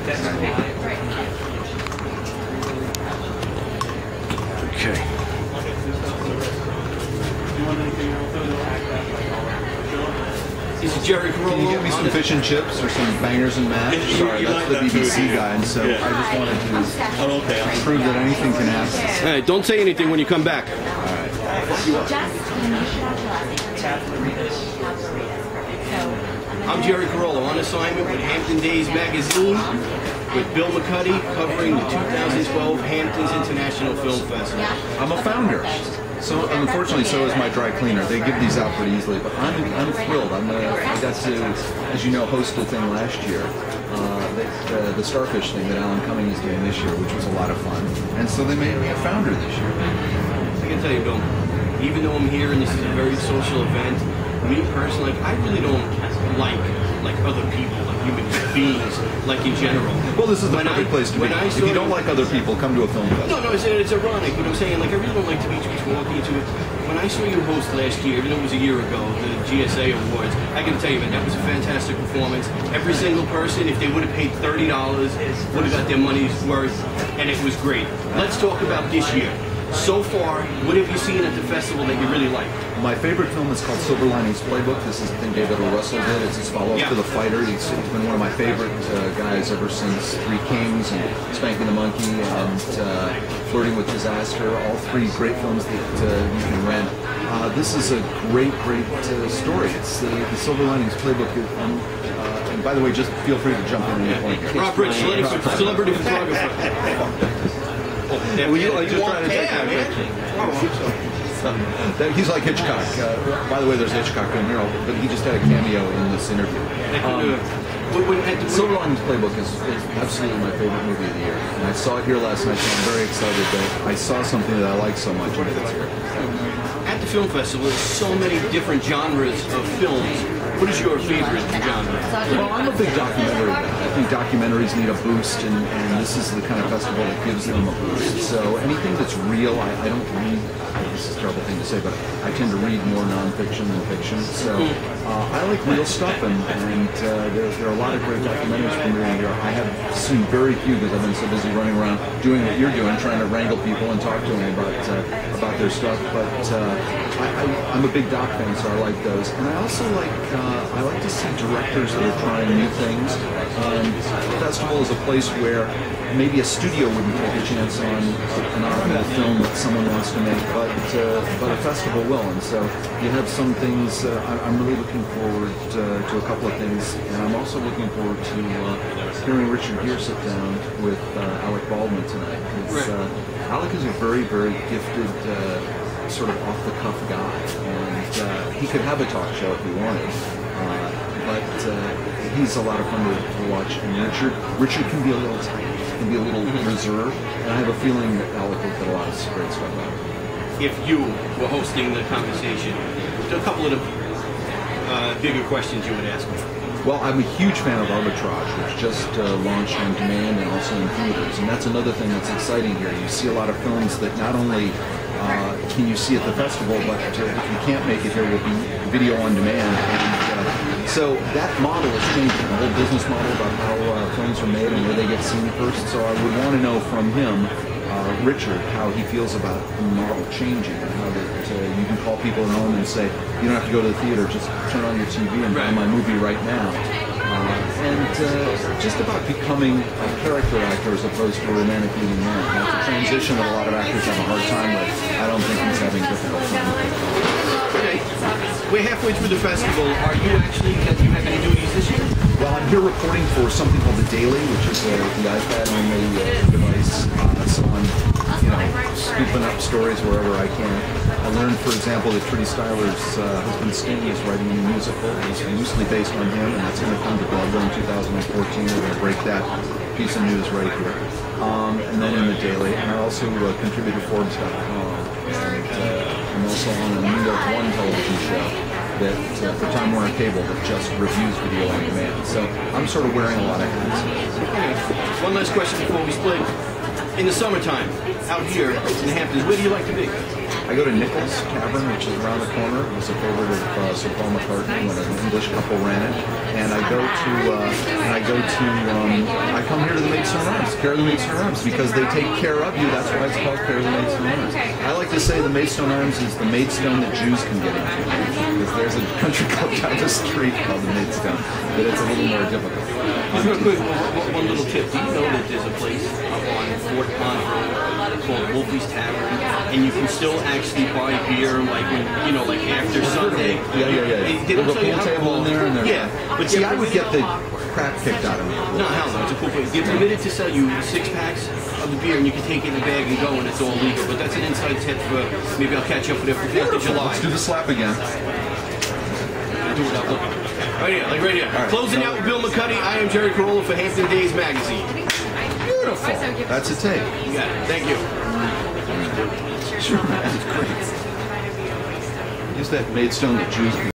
Okay. This is Jerry Carollo. Can you get me some fish and chips or some bangers and mash? Sorry, that's the BBC guy, and so I just wanted to prove that anything can happen. Hey, don't say anything when you come back. I'm Jerry Carollo, on assignment with Hampton Days magazine with Bill McCuddy covering the 2012 Hamptons International Film Festival. I'm a founder. So unfortunately, so is my dry cleaner. They give these out pretty easily, but I'm thrilled. I got to, as you know, host a thing last year, the Starfish thing that Alan Cumming is doing this year, which was a lot of fun. And so they made me a founder this year. I can tell you, Bill, even though I'm here and this is a very social event, me personally, I really don't like other people, like human beings, like in general. Well, this is the perfect place to be. If you don't like other people, come to a film festival. No, it's ironic, but I'm saying, like, I really don't like to be just walking into it. When I saw you host last year, even though it was a year ago, the GSA Awards, I can tell you, man, that was a fantastic performance. Every single person, if they would have paid $30, would have got their money's worth, and it was great. Let's talk about this year. So far, what have you seen at the festival that you really like? My favorite film is called Silver Linings Playbook. This is the thing David O. Russell did. It's his follow-up to The Fighter. He's been one of my favorite guys ever since Three Kings and Spanking the Monkey and Flirting with Disaster. All three great films that you can rent. This is a great story. It's the Silver Linings Playbook. And by the way, just feel free to jump in at any point. Rob Rich, celebrity photographer. Well, just trying to take my picture. He's like Hitchcock. By the way, there's Hitchcock in here, but he just had a cameo in this interview. Silver Linings Playbook is absolutely my favorite movie of the year. And I saw it here last night, so I'm very excited that I saw something that I like so much when it's here. At the film festival, there's so many different genres of films. What is your favorite genre? Well, I'm a big documentary guy. I think documentaries need a boost, and this is the kind of festival that gives them a boost. So anything that's real, I don't read, this is a terrible thing to say, but I tend to read more nonfiction than fiction. So I like real stuff, and there are a lot of great documentaries from around here. I have seen very few because I've been so busy running around doing what you're doing, trying to wrangle people and talk to them about their stuff. But I'm a big doc fan, so I like those. And I also I like to see directors that are trying new things. The festival is a place where maybe a studio wouldn't take a chance on an oddball film that someone wants to make, but a festival will. And so you have some things. I'm really looking forward to a couple of things, and I'm also looking forward to hearing Richard Gere sit down with Alec Baldwin tonight. Alec is a very gifted, sort of off-the-cuff guy, and he could have a talk show if he wanted. But he's a lot of fun to watch. And Richard can be a little tight, can be a little reserved, and I have a feeling that Alec will get a lot of great stuff out of it. If you were hosting the conversation, a couple of the bigger questions you would ask me. Well, I'm a huge fan of Arbitrage, which just launched on demand and also in theaters, and that's another thing that's exciting here. You see a lot of films that not only can you see at the festival, but if you can't make it here, will be video on demand. And so that model is changing, the whole business model about how films are made and where they get seen first. So I would want to know from him, Richard, how he feels about the model changing and how that you can call people at home and say, you don't have to go to the theater, just turn on your TV and buy my movie right now. And just about becoming a character actor as opposed to a romantic leading man. That's a transition that a lot of actors have a hard time with. I don't think he's having difficult time with it. Okay. We're halfway through the festival. Are you do you have any duties this year? Well, I'm here reporting for something called The Daily, which is the iPad-only device. So I'm, scooping up stories wherever I can. I learned, for example, that Trudy Styler's husband Sting is writing a new musical. It's loosely based on him, and that's going to come to Broadway in 2014. We're going to break that piece of news right here. And then in The Daily, and I also contribute to Forbes.com. And I'm also on a New York One television show that for Time Warner Cable that just reviews video on demand. So I'm sort of wearing a lot of hats. Okay. One last question before we split. In the summertime, out here in the Hamptons, where do you like to be? I go to Nichols Tavern, which is around the corner. It was a favorite of Sir Paul McCartney when an English couple ran it. And I come here to the Maidstone Arms, Care of the Maidstone Arms, because they take care of you. That's why it's called Care of the Maidstone Arms. I like to say the Maidstone Arms is the Maidstone that Jews can get into, because there's a country club down the street called the Maidstone, but it's a little more difficult. Just real quick, one little tip. Do you know that there's a place up on Fort Pond Road called Wolfie's Tavern, and you can still actually buy beer, like when, like after Sunday? Yeah. They don't There's a tell you pool table in there, and but see, I would get the crap kicked out of me. No, hell no, it's a cool place. They're permitted to sell you 6 packs of the beer, and you can take it in the bag and go, and it's all legal. But that's an inside tip for, maybe I'll catch up with it for 4th of July. Let's do the slap again. Do it without looking. Right here. Right, Closing out with Bill McCuddy, I am Jerry Carollo for Hampton Days Magazine. Beautiful. That's a take. You got it. Thank you. Sure, man. It's great. Use that Maidstone that Jews can